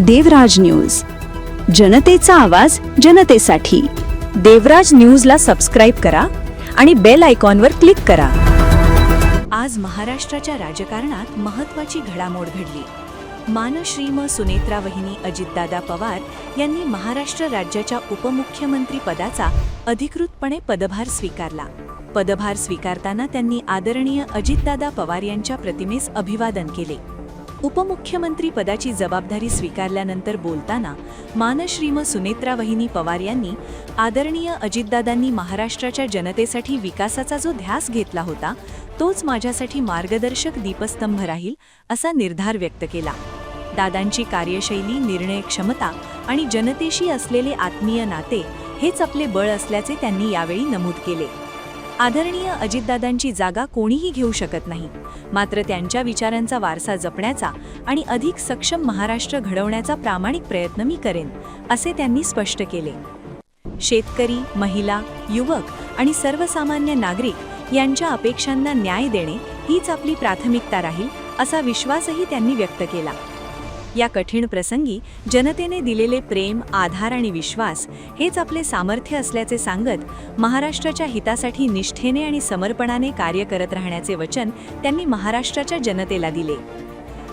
देवराज news, जनतेचा आवाज जनतेसाठी। देवराज न्यूजला सबस्क्राईब करा आणि बेल आयकॉनवर क्लिक करा। आज महाराष्ट्राच्या राजकारणात महत्त्वाची घडामोड घडली। मानश्री सुनेत्रा वहिनी अजितदादा पवार यांनी महाराष्ट्र राज्याच्या उपमुख्यमंत्री पदाचा अधिकृतपणे पदभार स्वीकारला। पदभार स्वीकारताना त्यांनी आदरणीय अजितदादा पवार यांच्या प्रतिमेस अभिवादन केले। उपमुख्यमंत्री पदाची जबाबदारी स्वीकारल्यानंतर बोलताना मानश्री सुनेत्रा वहिनी पवार यांनी आदरणीय अजितदादांनी महाराष्ट्राच्या जनतेसाठी विकासाचा जो ध्यास घेतला होता तोच माझ्यासाठी मार्गदर्शक दीपस्तंभ राहील असा निर्धार व्यक्त केला। दादांची कार्यशैली, निर्णय क्षमता आणि जनतेशी असलेले आत्मीय नाते हेच आपले बळ असल्याचे त्यांनी यावेळी नमूद केले। आदरणीय अजितदादांची जागा कोणीही घेऊ शकत नाही, मात्र त्यांच्या विचारांचा वारसा जपण्याचा आणि अधिक सक्षम महाराष्ट्र घडवण्याचा प्रामाणिक प्रयत्न मी करेन, असे त्यांनी स्पष्ट केले। शेतकरी, महिला, युवक आणि सर्वसामान्य नागरिक यांच्या अपेक्षांना न्याय देणे हीच आपली प्राथमिकता राहील, असा विश्वासही त्यांनी व्यक्त केला। या कठीण प्रसंगी जनतेने दिलेले प्रेम, आधार आणि विश्वास हेच आपले सामर्थ्य असल्याचे सांगत महाराष्ट्राच्या हितासाठी निष्ठेने आणि समर्पणाने कार्य करत राहण्याचे वचन त्यांनी महाराष्ट्राच्या जनतेला दिले।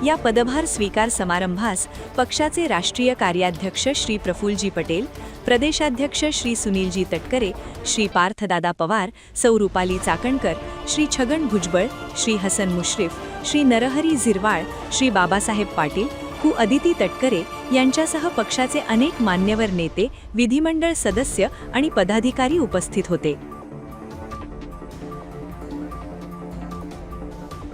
या पदभार स्वीकार समारंभास पक्षाचे राष्ट्रीय कार्याध्यक्ष श्री प्रफुल्लजी पटेल, प्रदेशाध्यक्ष श्री सुनीलजी तटकरे, श्री पार्थदादा पवार, सौ रुपाली चाकणकर, श्री छगन भुजबळ, श्री हसन मुश्रीफ, श्री नरहरी झिरवाळ, श्री बाबासाहेब पाटील, हु अदिती तटकरे यांच्यासह पक्षाचे अनेक मान्यवर नेते, विधिमंडळ सदस्य आणि पदाधिकारी उपस्थित होते।